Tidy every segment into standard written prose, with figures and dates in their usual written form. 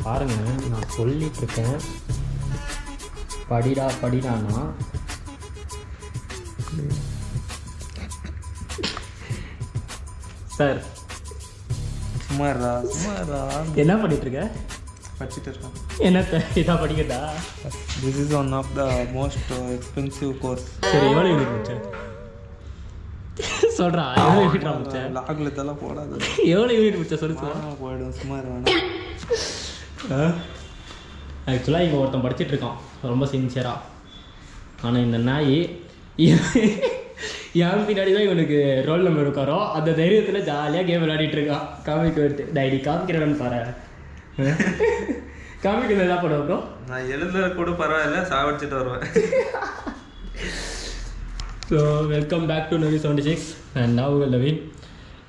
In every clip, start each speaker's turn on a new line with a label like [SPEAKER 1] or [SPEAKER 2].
[SPEAKER 1] பாருங்கள், நான் சொல்லிட்டுருக்கேன் படிடானா சார்.
[SPEAKER 2] சும்மாரா
[SPEAKER 1] என்ன பண்ணிகிட்ருக்க?
[SPEAKER 2] படிச்சுட்டு இருக்கேன்.
[SPEAKER 1] என்னத்த இதான் படிக்கிறதா?
[SPEAKER 2] This is one of the most expensive course.
[SPEAKER 1] சரி, எவ்வளோ யூனிட் முடிச்சேன் சொல்கிறா? எவ்வளோ யூனிட் முடிச்சேன்?
[SPEAKER 2] லாகில் இதெல்லாம் போடாது.
[SPEAKER 1] எவ்வளோ யூனிட் முடிச்சேன் சொல்லு.
[SPEAKER 2] போயிடும். சும்மா வேணாம்.
[SPEAKER 1] ஆக்சுவலாக இங்கே ஒருத்தன் படிச்சுட்ருக்கான் ரொம்ப சின்சியராக. ஆனால் இந்த நாய் என் பின்னாடி தான் இவனுக்கு ரோல் நம்பர் உட்காரோம். அந்த தைரியத்தில் ஜாலியாக கேம் விளையாடிட்டு இருக்கான். காமிக்க வருது டைடி காமிக்கிறேன்னு பாரு. காமிக்கிறது என்ன பண்ணுவோம் ப்ரோ?
[SPEAKER 2] நான் எழுதுற கூட பரவாயில்ல, சாவடிச்சுட்டு வருவேன்.
[SPEAKER 1] So welcome back to Navi 76 and now Naveen.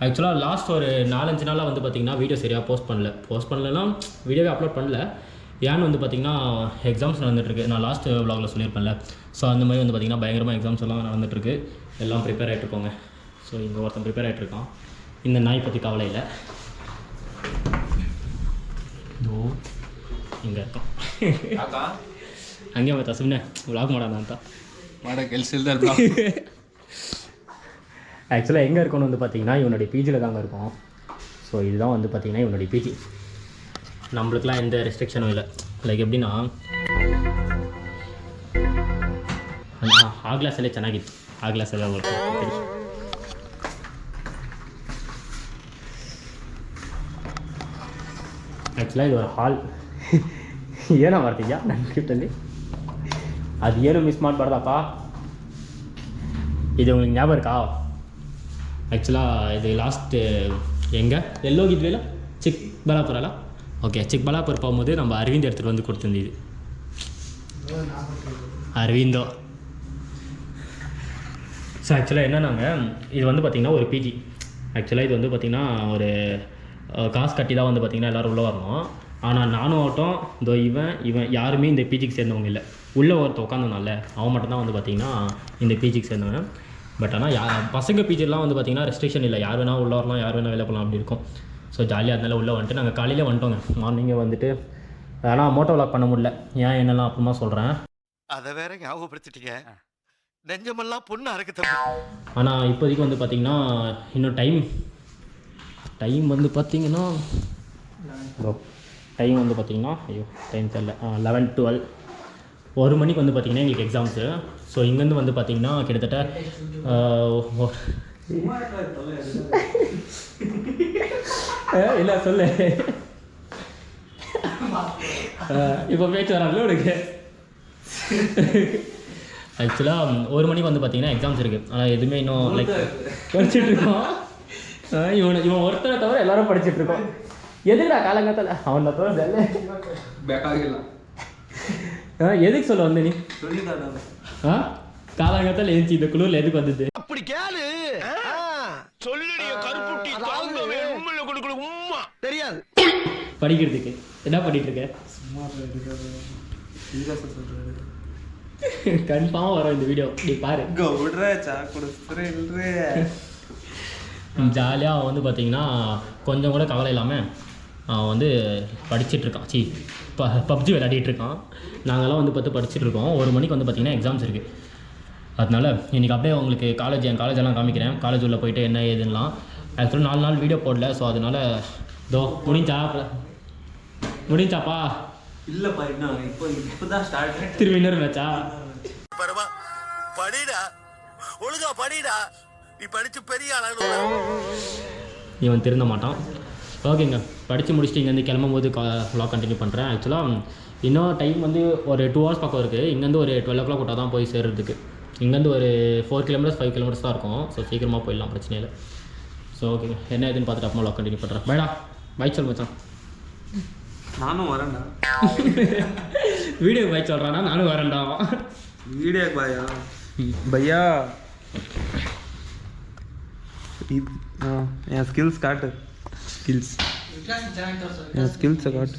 [SPEAKER 1] ஆக்சுவலாக லாஸ்ட் ஒரு 4-5 நாளாக வந்து பார்த்திங்கன்னா வீடியோ சரியாக போஸ்ட் பண்ணலன்னா வீடியோவே அப்லோட் பண்ணல. ஏன்னு வந்து பார்த்திங்கன்னா எக்ஸாம்ஸ் நடந்துகிட்ருக்கு. நான் லாஸ்ட் விலாகில் சொல்லியிருப்பேன்ல. ஸோ அந்த மாதிரி வந்து பார்த்திங்கன்னா பயங்கரமாக எக்ஸாம்ஸ் எல்லாம் நடந்துகிட்ருக்கு. எல்லாம் ப்ரிப்பேர் ஆகிட்ருக்கோங்க. ஸோ இங்கே ஒருத்தன் ப்ரிப்பேர் ஆகிட்ருக்கான். இந்த நாய் பற்றி கவலை இல்லை. இதோ இங்கே இருக்கான். ಹಂಗೆ ಮತ್ತೆ ಸುಮ್ಮನೆ ವ್ಲಾಗ್ ಮಾಡೋಣ ಅಂತ
[SPEAKER 2] ಮಾಡೋ ಕೆಲಸ ಇಲ್ದ
[SPEAKER 1] ஆக்சுவலாக எங்கே இருக்கணும் வந்து பார்த்தீங்கன்னா இவனுடைய பிஜியில் தாங்க இருக்கும். ஸோ இதுதான் வந்து பார்த்தீங்கன்னா இவனுடைய பிஜி. நம்மளுக்குலாம் எந்த ரெஸ்ட்ரிக்ஷனும் இல்லை. ಲೈಕ್ எப்படின்னா ಆ ಗ್ಲಾಸಲ್ಲೇ ಚೆನ್ನಾಗಿತ್ತು. ಆ ಗ್ಲಾಸಲ್ಲೇ ಬರ್ತೀನಿ. ಆ್ಯಕ್ಚುಲಾಗಿ ಇದು ಹಾಲ್ ಏನೋ ಮಾಡ್ತಿದ್ಯಾ ನನ್ನ ಸ್ಕ್ರಿಪ್ಟಲ್ಲಿ? ಅದು ಏನು ಮಿಸ್ ಮಾಡಬಾರ್ದಪ್ಪ. ಇದು உங்களுக்கு ஞாபகம் இருக்கா? ಆ್ಯಕ್ಚುಲಾಗಿ ಇದು ಲಾಸ್ಟ್ ಎಲ್ಲೋಗಿದ್ವಿಲ್ಲ, ಚಿಕ್ಕಬಳ್ಳಾಪುರ ಅಲ್ಲ? ஓகே, சிக்பலாப்பூர் போகும்போது நம்ம அரவிந்த் எடுத்துகிட்டு வந்து கொடுத்துருந்தது. அரவிந்தோ. ஸோ ஆக்சுவலாக என்னன்னாங்க, இது வந்து பார்த்திங்கன்னா ஒரு பிஜி. ஆக்சுவலாக இது வந்து பார்த்திங்கன்னா ஒரு காசு கட்டி தான் வந்து பார்த்திங்கன்னா எல்லோரும் உள்ளே வரணும். ஆனால் நானும் ஆகட்டும், இதோ இவன் யாருமே இந்த பிஜிக்கு சேர்ந்தவங்க இல்லை. உள்ளே ஒருத்த உட்காந்துனால அவன் மட்டும்தான் வந்து பார்த்திங்கன்னா இந்த பிஜிக்கு சேர்ந்தவன். பட் ஆனால் பசங்க பிஜிலாம் வந்து பார்த்திங்கன்னா ரெஸ்ட்ரிக்ஷன் இல்லை. யார் வேணால் உள்ளே வரலாம், யார் வேணால் வெளில போகலாம் அப்படி இருக்கும். ஸோ ஜாலியாக அதனால உள்ளே வந்துட்டு நாங்கள் காலையில் வந்துட்டோங்க. மார்னிங்கே வந்துட்டு ஆனால் மோட்டோ விளாக் பண்ண முடியல. ஏன் என்னெல்லாம் அப்புறமா சொல்கிறேன்.
[SPEAKER 3] அதை வேற ஞாபகப்படுத்திட்டீங்க. நெஞ்சமெல்லாம் பொண்ணு அறக்க.
[SPEAKER 1] ஆனால் இப்போதைக்கு வந்து பார்த்திங்கன்னா இன்னும் டைம் வந்து பார்த்திங்கன்னா டைம் வந்து பார்த்திங்கன்னா டைம் தெரியல, 11-12 1 மணிக்கு வந்து பார்த்திங்கன்னா எங்களுக்கு எக்ஸாம்ஸு. ஸோ இங்கேருந்து வந்து பார்த்திங்கன்னா கிட்டத்தட்ட இல்லை சொல்லு. இப்போ பேச்சு வராங்களே உனக்கு. ஆக்சுவலாக 1 மணிக்கு வந்து பார்த்திங்கன்னா எக்ஸாம்ஸ் இருக்குது. ஆனால் எதுவுமே இன்னும் லைக் படிச்சுட்ருக்கோம். இவன் ஒருத்தரை தவிர எல்லோரும் படிச்சுட்ருக்கோம். எதுக்குடா காலங்காத்தால் அவனை தவிர
[SPEAKER 2] ಬೇಕಾಗಿಲ್ಲ.
[SPEAKER 1] எதுக்கு சொல்ல வந்த நீ? காலங்காத்தால் எழுந்துச்சு இந்த குளூரில் எதுக்கு வந்தது?
[SPEAKER 3] அப்படி கேளு. தெரியாது
[SPEAKER 1] படிக்கிறதுக்கு என்ன பண்ணிட்டு இருக்க? கன்ஃபார்மாக வரும் இந்த வீடியோ, நீ பாரு. ஜாலியாக அவன் வந்து பார்த்தீங்கன்னா கொஞ்சம் கூட கவலை இல்லாமல் அவன் வந்து படிச்சுட்ருக்கான். பப்ஜி விளையாடிட்டு இருக்கான். நாங்கள்லாம் வந்து படிச்சுட்ருக்கோம். 1 மணிக்கு வந்து பார்த்திங்கன்னா எக்ஸாம்ஸ் இருக்குது. அதனால் இன்றைக்கி அப்படியே உங்களுக்கு என் காலேஜெல்லாம் காமிக்கிறேன். காலேஜ் உள்ளே போய்ட்டு என்ன ஏதுன்னெலாம். ஆக்சுவலாக 4 நாள் வீடியோ போடல. ஸோ அதனால் முடிஞ்சாப்பா
[SPEAKER 2] இல்லைப்பா, இன்னும் இப்போ தான் ஸ்டார்ட்.
[SPEAKER 1] திரும்பி இன்னொரு மேட்சா?
[SPEAKER 3] படிடா, ஒழுங்கா படிடா, நீ படிச்சு பெரிய ஆளா.
[SPEAKER 1] இவன் திருந்த மாட்டான். ஓகேங்க, படித்து முடிச்சுட்டு இங்கேருந்து கிளம்பும் போது vlog கண்டினியூ பண்ணுறேன். ஆக்சுவலாக இன்னும் டைம் வந்து ஒரு 2 hours பக்கம் இருக்குது. இங்கேருந்து ஒரு 12 o'clock விட்டால் தான் போய் சேர்றதுக்கு. இங்கேருந்து ஒரு 4 kilometers 5 kilometers தான் இருக்கும். ஸோ சீக்கிரமாக போயிடலாம், பிரச்சனை இல்லை. ஸோ ஓகேங்க, என்ன ஏதுன்னு பார்த்துட்டு அப்புறமா vlog கண்டினியூ பண்ணுறேன். பைடா பைக் சொல் மச்சான்.
[SPEAKER 2] நானும் வரேன்டா.
[SPEAKER 1] வீடியோக்கு பைக் சொல்கிறானா? நானும் வரேன்டா.
[SPEAKER 2] வீடியோக்கு பாயா பையா? என் ஸ்கில்ஸ் காட்டு. என் ஸ்கில்ஸை காட்டு.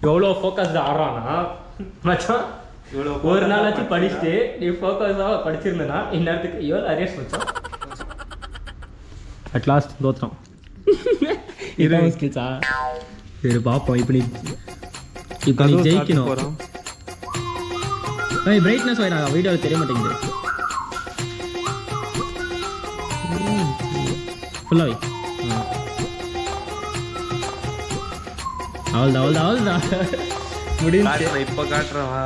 [SPEAKER 1] எவ்வளோ ஃபோக்கஸ்டு ஆடுறான்னா மச்சான். ஒரு நாளாச்சும் படிச்சுட்டு நீ ஃபோக்கஸாக படிச்சிருந்தேன்னா இந்நேரத்துக்கு எவ்வளோ அரியர்ஸ் மச்சான். அட்லாஸ்ட் தோத்துறோம். இதான் ஸ்கில்ஸா? சரி பார்ப்போம். இப்போ நீ ஜெயிக்கணும். பிரைட்னஸ் ஆயிடாங்க, வீடியோவில் தெரிய மாட்டேங்குது. ஃபுல்லாக அவ்வளோதான் முடிஞ்சு.
[SPEAKER 2] இப்போ காட்டுறவா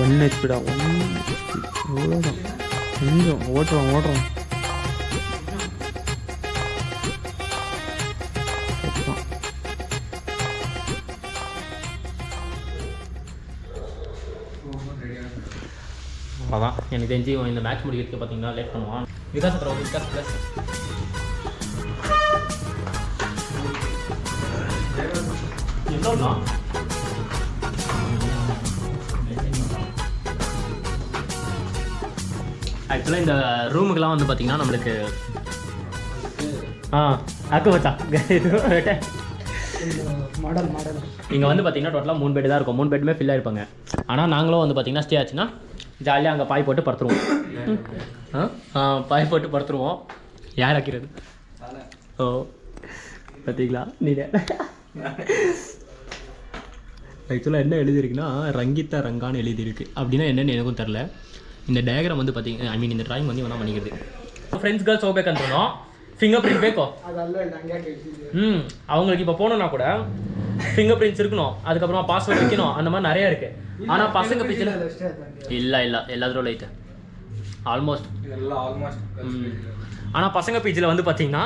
[SPEAKER 2] 1 ஹெச்பிடா 1 எவ்வளோதான் கொஞ்சம் ஓட்டுறோம்.
[SPEAKER 1] அதான் எனக்கு தெரிஞ்சு இந்த மேட்ச் முடிக்கிறதுக்கு பார்த்தீங்கன்னா லேட் பண்ணுவான். விகாஸ் ப்ளஸ் எவ்வளோண்ணா? ஆக்சுவலாக இந்த ரூமுக்கெல்லாம் வந்து பார்த்தீங்கன்னா நம்மளுக்கு அக்கு வச்சா மாடல் இங்கே வந்து பார்த்தீங்கன்னா டோட்டலாக 3 பெட் தான் இருக்கும். 3 பெட்டுமே ஃபில் ஆகிருப்பாங்க. ஆனால் நாங்களும் வந்து பார்த்தீங்கன்னா ஸ்டே ஆச்சுன்னா ஜாலியாக அங்கே பாய் போட்டு படுத்துருவோம். பாய் போட்டு படுத்துருவோம். யார் ஆக்கிறது? ஓ பார்த்தீங்களா நீங்கள்? ஆக்சுவலாக என்ன எழுதியிருக்குன்னா ரங்கித்தா ரங்கான்னு எழுதியிருக்கு. அப்படின்னா என்னென்னு எனக்கும் தெரில. இந்த டயக்ராம் வந்து பார்த்தீங்கன்னா ஐ மீன் இந்த ட்ராயிங் வந்து இவனா பண்ணிக்கிறது. ஃப்ரெண்ட்ஸ் கேர்ள்ஸ் ಹೋಗ್ಬೇಕಂದ್ರೂ ஃபிங்கர் பிரிண்ட் ಬೇಕು. அவங்களுக்கு இப்போ போகணுன்னா கூட ஃபிங்கர் பிரிண்ட்ஸ் இருக்கணும், அதுக்கப்புறமா பாஸ்வேர்டு வைக்கணும், அந்த மாதிரி நிறைய இருக்குது. ஆனால் பசங்க பிச்சில் இல்லை எல்லாத்தோட ஐட்டு ஆல்மோஸ்ட். ஆனால் பசங்க பீச்சில் வந்து பார்த்தீங்கன்னா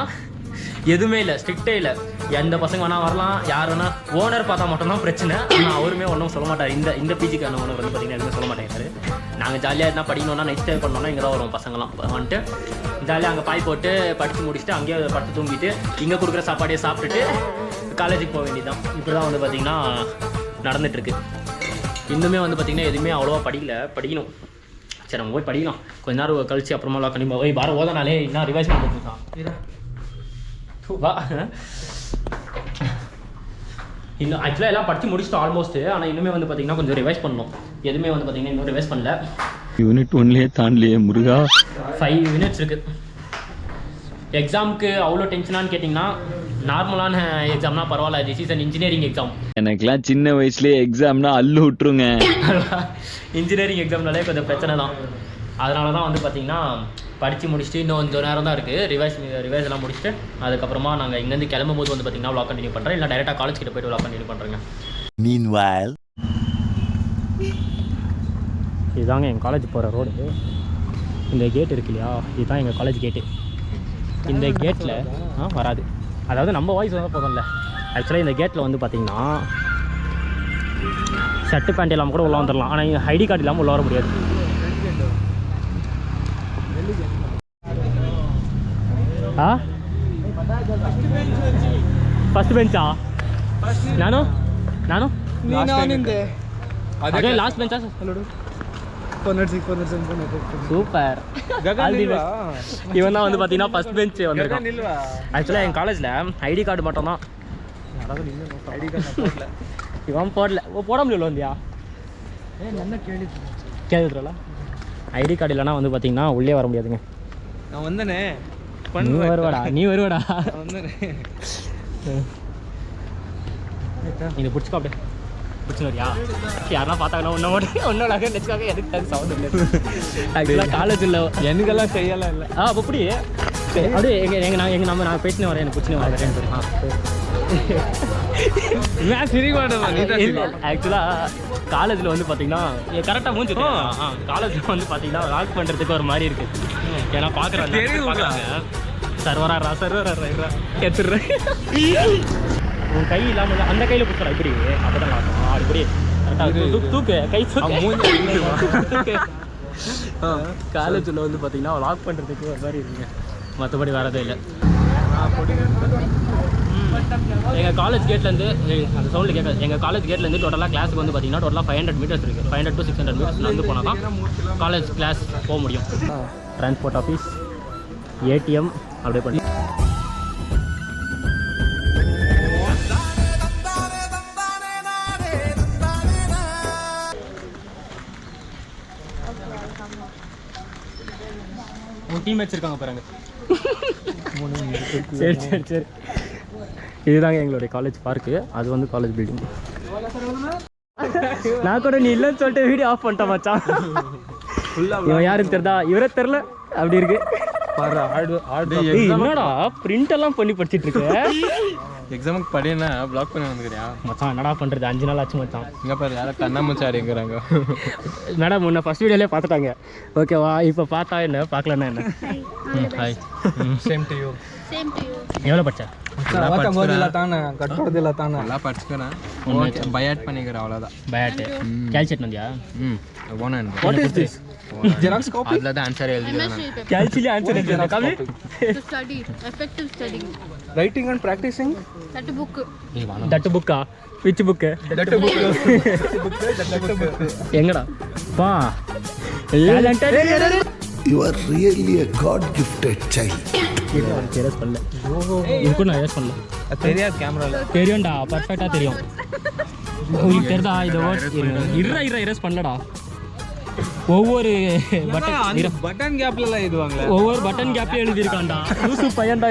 [SPEAKER 1] எதுவுமே இல்லை, ஸ்ட்ரிக்டே இல்லை. எந்த பசங்க வேணால் வரலாம், யார் வேணால். ஓனர் பார்த்தா மட்டும்தான் பிரச்சனை. ஆனால் அவருமே ஒன்றும் சொல்ல மாட்டார். இந்த பிஜிக்கான ஓனர் வந்து பார்த்தீங்கன்னா எதுவுமே சொல்ல மாட்டேங்கிறாரு. நாங்கள் ஜாலியாக இருந்தால் படிக்கணும்னா நெக்ஸ்ட் ஸ்டே பண்ணோன்னா இங்கே தான் வருவோம் பசங்களாம் வந்துட்டு ஜாலியாக அங்கே பாய் போட்டு படித்து முடிச்சுட்டு அங்கேயே படுத்து தூங்கிட்டு இங்கே கொடுக்குற சாப்பாடையே சாப்பிட்டுட்டு காலேஜுக்கு போக வேண்டியதுதான். இப்படி தான் வந்து பார்த்திங்கன்னா நடந்துகிட்ருக்கு. இன்னுமே வந்து பார்த்திங்கன்னா எதுவுமே அவ்வளோவா படிக்கணும். சரி நம்ம போய் படிக்கலாம் கொஞ்ச நேரம் கழிச்சு அப்புறமா கண்டிப்பாக போய் வாரம் ஓதனாலே இன்னும் ரிவைஸ் பண்ணிட்டு வா. இன்னும் ஆக்சுவலாக எல்லாம் படித்து முடிச்சிட்டோம் ஆல்மோஸ்ட்டு. ஆனால் இன்னுமே வந்து பார்த்திங்கன்னா கொஞ்சம் ரிவைஸ் பண்ணணும். எதுவுமே வந்து பார்த்திங்கன்னா இன்னும் ரிவைஸ் பண்ணல.
[SPEAKER 2] யூனிட் 1லேயே தாண்டலையே முருகா.
[SPEAKER 1] 5 யூனிட்ஸ் இருக்குது. எக்ஸாமுக்கு அவ்வளோ டென்ஷனானு கேட்டிங்கன்னா நார்மலான எக்ஸாம்னா பரவாயில்ல. This is an engineering exam.
[SPEAKER 2] எனக்குலாம் சின்ன வயசுலேயே எக்ஸாம்னா அள்ளு விட்டுருங்க.
[SPEAKER 1] இன்ஜினியரிங் எக்ஸாம்னாலே கொஞ்சம் பிரச்சனை தான். அதனால தான் வந்து பார்த்திங்கன்னா படித்து முடிச்சுட்டு இன்னும் கொஞ்சம் நேரம் தான் இருக்குது. ரிவைஸ் எல்லாம் முடிச்சுட்டு அதுக்கப்புறமா நாங்கள் இங்கேருந்து கிளம்பும் போது வந்து பார்த்திங்கன்னா vlog கண்டினியூ பண்ணுறேன். இல்லை டேரெக்டாக காலேஜ் கிட்ட போய்ட்டு vlog கண்டினியூ பண்ணுறேங்க.
[SPEAKER 3] Meanwhile,
[SPEAKER 1] இதுதாங்க எங்கள் காலேஜ் போகிற ரோடு. இந்த கேட் இருக்கு இல்லையா, இதுதான் எங்கள் காலேஜ் கேட்டு. இந்த கேட்டில் வராது, அதாவது நம்ம வாய்ஸ் வந்து போதும்ல. ஆக்சுவலாக இந்த கேட்டில் வந்து பார்த்திங்கன்னா ஷர்ட்டு பேண்ட் இல்லாமல் கூட உள்ளே வந்துடலாம். ஆனால் இங்கே ஐடி கார்டு இல்லாமல் உள்ளே வர முடியாது. ಫಸ್ಟ್ ಬೆಂಚಾ? ನಾನು ಅದೇ ಲಾಸ್ಟ್ ಬೆಂಚಾ? சூப்பர். இவன் தான் வந்து பார்த்தீங்கன்னா ஃபர்ஸ்ட் பெஞ்ச் வந்திருக்கான். ஆக்சுவலாக என் காலேஜில் ஐடி கார்டு மட்டும் தான். இவன் போட முடியல வந்தியா? கேள்வித்துறல ஐடி கார்டு இல்லைன்னா வந்து பார்த்தீங்கன்னா உள்ளே வர முடியாதுங்க.
[SPEAKER 2] நான் வந்தனே.
[SPEAKER 1] நீ வருவாடா. நீங்கள் பிடிச்சிக்கோ அப்படியே பிடிச்சினரியா? யாரெல்லாம் பார்த்தாங்கன்னா ஒன்றும் நெச்சுக்காக எதுக்கு அது சவுண்ட் இல்லை. ஆக்சுவலாக காலேஜ் இல்லை
[SPEAKER 2] எனக்கெல்லாம் செய்யலாம் இல்லை.
[SPEAKER 1] அப்படி அப்படியே நான் பேசினே வரேன். எனக்கு பிடிச்சினே வரேன். ஆக்சுவலாக காலேஜில் வந்து பார்த்தீங்கன்னா கரெக்டாக மூஞ்சிடும். காலேஜில் வந்து பார்த்தீங்கன்னா லாக் பண்ணுறதுக்கு ஒரு மாதிரி இருக்குது. ஏன்னா பார்க்குறாங்க சர்வரா எடுத்துடுறேன். உன் கை இல்லாமல் அந்த கையில் பிடிச்சா இப்படி அப்போ தான் லாக்கும். அப்படி தூக்கு கை தூக்கு. காலேஜில் வந்து பார்த்தீங்கன்னா லாக் பண்ணுறதுக்கு ஒரு மாதிரி இருக்குங்க. மற்றபடி வரதே இல்லை. எங்கள் காலேஜ் கேட்லேருந்து அந்த சவுண்டில் கேட்காது. எங்கள் காலேஜ் கேட்லேருந்து டோட்டலாக கிளாஸுக்கு வந்து பார்த்தீங்கன்னா டோட்டலாக 500 மீட்டர்ஸ் இருக்குது. 500 to 600 மீட்டர்ஸ் நடந்து போனால் தான் காலேஜ் கிளாஸ் போக முடியும். டிரான்ஸ்போர்ட் ஆஃபீஸ், ஏடிஎம் அப்படியே பண்ணி டீம் வச்சிருக்காங்க பாருங்க. சரி சரி சரி. இதுதாங்க எங்களுடைய காலேஜ் பார்க்கு. அது வந்து காலேஜ் பில்டிங். நான் கூட நீ இல்லைன்னு சொல்லிட்டு வீடியோ ஆஃப் பண்ணிட்டேன் மச்சான். இவன் யாருன்னு தெரிதா? இவரே தெரில. அப்படி இருக்கு. என்னடா பிரிண்ட் எல்லாம் பண்ணி படிச்சுட்டு இருக்க?
[SPEAKER 2] எக்ஸாமுக்கு படினா பிளாக் பண்ணி வந்துக்கிறியா
[SPEAKER 1] மச்சான்? என்னடா பண்ணுறது, 5 நாள் ஆச்சு மச்சான்.
[SPEAKER 2] இங்கே பாரு யாரும் கண்ணாமூச்சாரிங்கிறாங்க.
[SPEAKER 1] மேடம் முன்ன ஃபஸ்ட் வீடியோலேயே பார்த்துட்டாங்க. ஓகேவா? இப்போ பார்த்தா என்ன, பார்க்கலன்னா என்ன? ஹாய்.
[SPEAKER 2] Same to you.
[SPEAKER 1] எவ்வளோ படிச்ச?
[SPEAKER 2] எல்லாம் படிச்சுக்கிறேன். பயாட் பண்ணிக்கிறேன் அவ்வளோதான்.
[SPEAKER 1] பயாட்டு கேல்சியட் வந்தியா?
[SPEAKER 2] போனேன்.
[SPEAKER 4] Xerox copy?
[SPEAKER 2] அதில் தான் ஆன்சர் எழுதிக்கிறேன்.
[SPEAKER 1] கேல்சியிலே ஆன்சர் எழுதியா? காமி
[SPEAKER 4] To study, effective studying.
[SPEAKER 2] Writing and practicing?
[SPEAKER 4] That book.
[SPEAKER 1] That புக்கா? Which book?
[SPEAKER 2] That book.
[SPEAKER 1] எங்கடா பா talented.
[SPEAKER 5] You are really a God-gifted child.
[SPEAKER 1] Erase பண்ணல. இதுக்கு நான் எரேஸ் பண்ணல.
[SPEAKER 2] தெரியாது கேமராவில்.
[SPEAKER 1] தெரியும்டா, பர்ஃபெக்டாக தெரியும். உங்களுக்கு தெரியுதா? இதை இருறா எரேஸ் பண்ணலடா. ஒவ்வொரு
[SPEAKER 2] பட்டன் கேப்லாம் எழுதுவாங்களே.
[SPEAKER 1] ஒவ்வொரு பட்டன் கேப்லயும் எழுதியிருக்கான்டா. லூசு பையன்டா.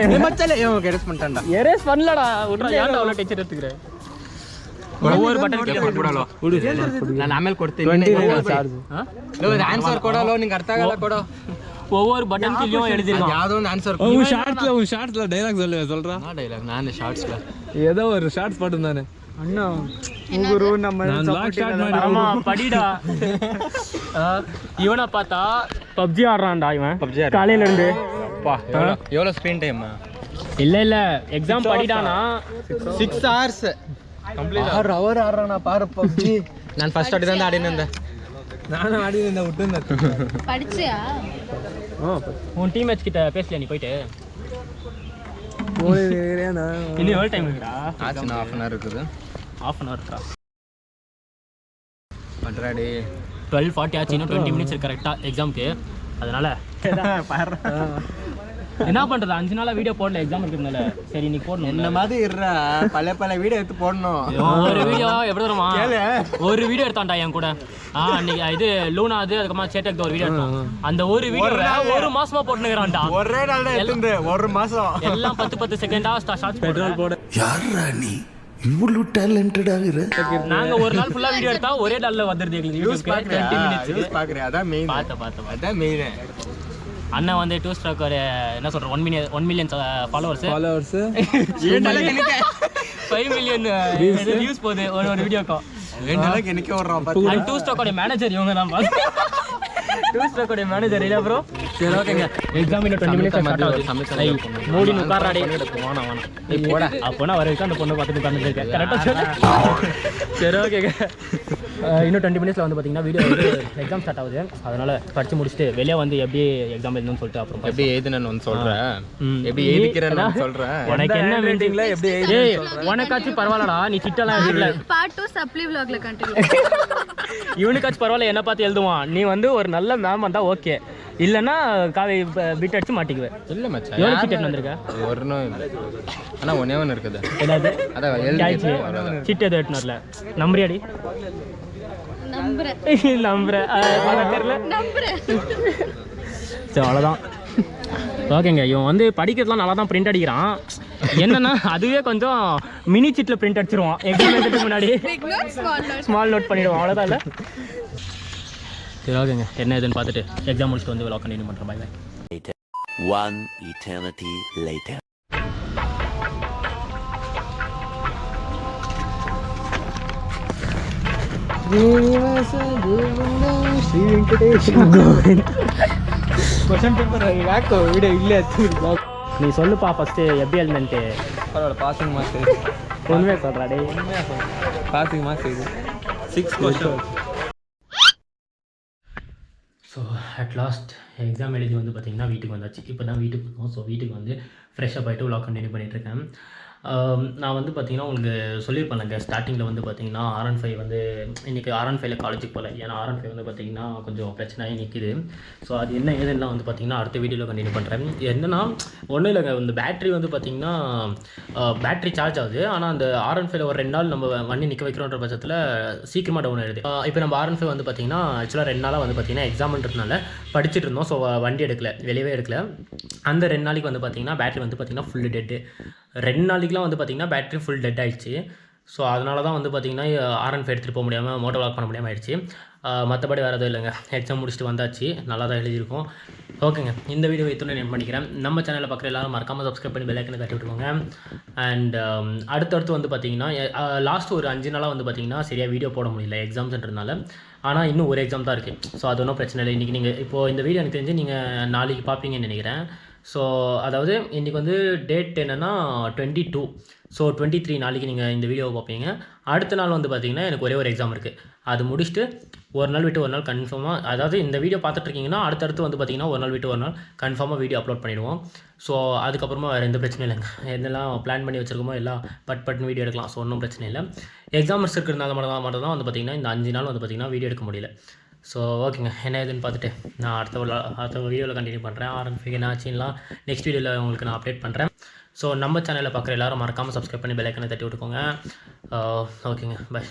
[SPEAKER 2] எரேஸ் பண்ணிட்டான்டா.
[SPEAKER 1] எரேஸ் பண்ணலடா. விட்றா, ஏன்டா அவ்வளோ டென்ஷன் எடுத்துக்கிற? ஒவ்வொரு பட்டன் கேப்
[SPEAKER 2] ಕೊಡಲು ನಾನು ಆಮೇಲೆ ಕೊಡ್ತೀನಿ. ಆನ್ಸರ್ ಕೊಡಲು ನಿಂಗೆ ಅರ್ಥ ಆಗಲ್ಲ ಕೊಡು.
[SPEAKER 1] ஒவ்வொரு பட்டன் கீழயும் எழுதிருக்கான்.
[SPEAKER 2] ಯಾವುದೋ ಒಂದು ಆನ್ಸರ್
[SPEAKER 6] ஷார்ட்ஸ்ல டைலாக் சொல்றா.
[SPEAKER 2] ಡೈಲಾಗ್ ನಾನು ಶಾರ್ಟ್ಸ್ல
[SPEAKER 6] ஏதோ ஒரு ஷார்ட்ஸ் பாட்டு தானே
[SPEAKER 2] ಅಣ್ಣ
[SPEAKER 4] Guru
[SPEAKER 6] நான் லாக் ஷாட் மாதிரி
[SPEAKER 1] ஆமா படிடா. இவனை பார்த்தா பப்ஜி ஆடுறான்டா இவன். காலையில இருந்து
[SPEAKER 2] அப்பா எவ்வளோ ஸ்க்ரீன் டைம்?
[SPEAKER 1] இல்ல எக்ஸாம் படிடானா
[SPEAKER 2] 6 hours ಕಂಪ್ಲೀಟ್. 6 hour ಆಡ್றானா பாரு பப்ஜி. ನಾನು ಫಸ್ಟ್ ಆಡಿದಂದ ಆಡಿನಂದ.
[SPEAKER 6] நானும் ஆடி இந்த விட்டுந்தேன்.
[SPEAKER 4] படிச்சியா?
[SPEAKER 1] உன் டீம் மேட்ச் கிட்ட பேசலையா நீ போயிட்டு?
[SPEAKER 6] போய்
[SPEAKER 1] இன்னும் எவ்வளோ டைம் இருக்குடா?
[SPEAKER 2] ஆச்சுன்னா 1/2 hour இருக்குது.
[SPEAKER 1] 1/2 hour இருக்கா?
[SPEAKER 2] பண்றாடி
[SPEAKER 1] 12:40 ஆச்சு. இன்னும் 20 minutes இருக்கு கரெக்டாக எக்ஸாமுக்கு. அதனால என்ன பண்ணுறது, 5 நாளாக வீடியோ போடல எக்ஸாம் இருக்கிறதுனால. சரி நீ போடணும்.
[SPEAKER 2] இந்த மாதிரி இருறா, பல வீடியோ எடுத்து போடணும்.
[SPEAKER 1] ஒரு வீடியோ எப்படி தருமா? ஒரு வீடியோ எடுத்தான்டா என் கூட. அன்னைக்கு இது லூனா அது அதுக்கப்புறமா சேட்டக் ஒரு வீடியோ எடுத்தோம். அந்த ஒரு வீடியோ 1 மாசமா போட்டுக்கிறான்டா.
[SPEAKER 2] ஒரே நாள் எடுத்து 1 மாசம்
[SPEAKER 1] எல்லாம் 10 செகண்டா ஷார்ட்ஸ் பெட்ரோல் போட.
[SPEAKER 5] யாரா நீ இவ்வளவு டேலண்டட் ஆகுற?
[SPEAKER 1] நாங்க ஒரு நாள் ஃபுல்லா வீடியோ எடுத்தா ஒரே நாள்ல வந்துருது எங்களுக்கு. யூடியூப்க்கு 20 minutes
[SPEAKER 2] பாக்குறேன். அதான் மெயின்.
[SPEAKER 1] பார்த்தேன்.
[SPEAKER 2] அதான் மெயின்.
[SPEAKER 1] அண்ணா வந்து 2 ஸ்ட்ரோக் ஒரு என்ன சொல்ற 1 million ஃபாலோவர்ஸ். 5 million வியூஸ் போகுது ஒரு வீடியோக்கு.
[SPEAKER 2] வேண்டாம் எனக்கே வர்றான் பாத்து.
[SPEAKER 1] 2 ஸ்ட்ரோக்கோட மேனேஜர் இவங்க தான். 2 ஸ்ட்ரோக்கோட மேனேஜர் இல்ல ப்ரோ. சரி ஓகேங்க. எக்ஸாம் இன்னும் 20 minutes ஸ்டார்ட் ஆகுது. மூடி உட்கார்றாடே. வாணா நீ போடா. அப்போனா வர வரைக்கும் அந்த பொண்ணு பார்த்துட்டு உட்கார்ந்துருக்கேன். கரெக்டா சொல்லு. சரி ஓகேங்க. இன்னும் 20 minutesல வந்து பாத்தீங்கன்னா வீடியோ வந்து எக்ஸாம் ஸ்டார்ட் ஆகுது. அதனால படிச்சு முடிச்சுட்டு வெளியே வந்து எப்படி எக்ஸாம் எழுதணும்னு சொல்லிட்டு அப்புறம்
[SPEAKER 2] எப்படி எழுதுனேன்னு வந்து சொல்றேன். எப்படி எழுதிக்கிறேன்னு சொல்றேன்.
[SPEAKER 6] உனக்கு என்ன மீட்டிங்ல எப்படி
[SPEAKER 1] ஏய் உனக்காச்சும் பரவாயில்லடா, நீ சிட்டெல்லாம் எழுதல.
[SPEAKER 4] Part 2 supply vlogல கண்டினியூ.
[SPEAKER 1] இவனுக்காச்சும் பரவாயில்ல, என்ன பார்த்து எழுதுவான். நீ வந்து ஒரு நல்ல மேம் வந்தா ஓகே, இல்லைன்னா காவி பிட் அடிச்சு மாட்டிக்குவேன்.
[SPEAKER 2] இல்ல மச்சான்,
[SPEAKER 1] எவ்வளோ சிட் எடுத்துருக்க?
[SPEAKER 2] ஒன்றும் இல்லை. ஆனா ஒன்னே ஒன்று இருக்குது.
[SPEAKER 1] ஏதாவது
[SPEAKER 2] அதான் எழுதி
[SPEAKER 1] சிட் எது எடுத்துனார்ல நம்புறியாடி?
[SPEAKER 4] நம்புறேன்.
[SPEAKER 1] தெரியல.
[SPEAKER 4] நம்புறேன்.
[SPEAKER 1] சரி அவ்வளோதான். ஓகேங்க. இவன் வந்து படிக்கிறதுலாம் நல்லா தான் பிரிண்ட் அடிக்கிறான். என்னன்னா அதுவே கொஞ்சம் மினி சிட்டில் பிரிண்ட் அடிச்சிருவான். எக்ஸாம் எழுதுறதுக்கு முன்னாடி
[SPEAKER 4] Big note, small note.
[SPEAKER 1] Small note பண்ணிடுவான். அவ்வளோதான் இல்லை. சரி ஓகேங்க. என்ன ஏதுன்னு பார்த்துட்டு எக்ஸாம் முடிச்சுட்டு வந்து விளாக் கண்டினியூ பண்ணுறேன். Bye bye.
[SPEAKER 7] One eternity later.
[SPEAKER 1] Shri Venkatesh
[SPEAKER 2] question paper ಯಾಕೋ ವಿಡಿಯೋ ಇಲ್ಲೇ ಹಚ್ಚಿದ್ರು.
[SPEAKER 1] நீ சொல்லுப்பா ஃபஸ்ட்டு எப்படி எழுதுன்ட்டு.
[SPEAKER 2] பரவாயில்ல, பாசிங் மார்க்ஸ்.
[SPEAKER 1] உண்மையாக சொல்கிறா டே.
[SPEAKER 2] பாசிங் மார்க்ஸ் இது 6 question.
[SPEAKER 1] So at last exam எழுதி வந்து பார்த்திங்கன்னா வீட்டுக்கு வந்தாச்சு. இப்போ தான் வீட்டுக்கு இருக்கோம். ஸோ வீட்டுக்கு வந்து ஃப்ரெஷ்ஷப் ஆகிட்டு விளாக் கண்டினியூ பண்ணிகிட்ருக்கேன். நான் வந்து பார்த்திங்கன்னா உங்களுக்கு சொல்லியிருப்பேன்லங்க ஸ்டார்டிங்கில் வந்து பார்த்திங்கன்னா R15 வந்து இன்றைக்கி R15 காலேஜுக்கு போகல. ஏன்னா R15 வந்து பார்த்திங்கன்னா கொஞ்சம் பிரச்சனையாகி நிற்கிது. ஸோ அது என்ன ஏதுன்னா வந்து பார்த்திங்கன்னா அடுத்த வீடியோவில் கண்டினியூ பண்ணுறேன். என்னென்னா ஒன்றும் இல்லைங்க, இந்த பேட்ரி வந்து பார்த்திங்கன்னா பேட்ரி சார்ஜ் ஆகுது. ஆனால் அந்த R15 ஒரு 2 நாள் நம்ம வண்டி நிற்க வைக்கிறோன்ற பட்சத்தில் சீக்கிரமாக டவுன் ஆகிடுது. இப்போ நம்ம R15 வந்து பார்த்திங்கன்னா ஆக்சுவலாக 2 நாளாக வந்து பார்த்திங்கன்னா எக்ஸாம்ன்றதுனால படிச்சுட்டு இருந்தோம். ஸோ வண்டி எடுக்கல, வெளியவே எடுக்கல. அந்த 2 நாளைக்கு வந்து பார்த்திங்கன்னா பேட்ரி வந்து பார்த்திங்கன்னா ஃபுல் டெட்டு. 2 நாளைக்குலாம் வந்து பார்த்திங்கன்னா பேட்ரி ஃபுல் டெட் ஆகிடுச்சு. ஸோ அதனால தான் வந்து பார்த்திங்கன்னா R15 எடுத்துகிட்டு போக முடியாமல் மோட்டோ வாக் பண்ண முடியாமல் ஆயிடுச்சு. மற்றபடி வேறு எதுவும் இல்லைங்க. எக்ஸாம் முடிச்சுட்டு வந்தாச்சு, நல்லா தான் எழுதியிருக்கோம். ஓகேங்க, இந்த வீடியோ வைத்தோன்னு நான் பண்ணிக்கிறேன். நம்ம சேனலில் பார்க்குற எல்லாரும் மறக்காமல் சப்ஸ்கிரைப் பண்ணி பெல் ஐக்கனை தட்டி விட்டுருவாங்க. அண்ட் அடுத்தடுத்து வந்து பார்த்திங்கன்னா லாஸ்ட் ஒரு 5 நாளாக வந்து பார்த்திங்கன்னா சரியாக வீடியோ போட முடியல எக்ஸாம்ஸ்ன்றதுனால. ஆனால் இன்னும் ஒரு எக்ஸாம் தான் இருக்குது. ஸோ அது ஒன்றும் பிரச்சனை இல்லை. இன்றைக்கி நீங்கள் இப்போது இந்த வீடியோ எனக்கு தெரிஞ்சு நீங்கள் நாளைக்கு பார்ப்பீங்கன்னு நினைக்கிறேன். ஸோ அதாவது இன்றைக்கி வந்து டேட் என்னென்னா 22. ஸோ 23 நாளைக்கு நீங்கள் இந்த வீடியோவை பார்ப்பீங்க. அடுத்த நாள் வந்து பார்த்திங்கன்னா எனக்கு ஒரே ஒரு எக்ஸாம் இருக்குது. அது முடிச்சுட்டு ஒரு நாள் விட்டு ஒரு நாள் கன்ஃபார்மாக, அதாவது இந்த வீடியோ பார்த்துட்ருக்கீங்கன்னா அடுத்தடுத்து வந்து பார்த்திங்கன்னா ஒரு நாள் விட்டு ஒரு நாள் கன்ஃபார்மாக வீடியோ அப்லோட் பண்ணிவிடுவோம். ஸோ அதுக்கப்புறமா வேறு எந்த பிரச்சனையும் இல்லைங்க. என்னெல்லாம் பிளான் பண்ணி வச்சுருக்கோமோ எல்லாம் பட்டுன்னு வீடியோ எடுக்கலாம். ஸோ ஒன்றும் பிரச்சனை இல்லை. எக்ஸாம்ஸ் இருக்கிறதுனால மட்டும் தான் வந்து பார்த்திங்கன்னா இந்த 5 நாள் வந்து பார்த்திங்கன்னா வீடியோ எடுக்க முடியல. ஸோ ஓகேங்க, என்ன ஏதுன்னு பார்த்துட்டு நான் அடுத்த வீடியோவில் கண்டினியூ பண்ணுறேன். R15 என்ன ஆச்சுன்னா நெக்ஸ்ட் வீடியோவில் உங்களுக்கு நான் அப்டேட் பண்ணுறேன். ஸோ நம்ம சேனலில் பார்க்குற எல்லாரும் மறக்காமல் சப்ஸ்கிரைப் பண்ணி பெல் ஐக்கனை தட்டி விட்டுக்கோங்க. ஓகேங்க, பை.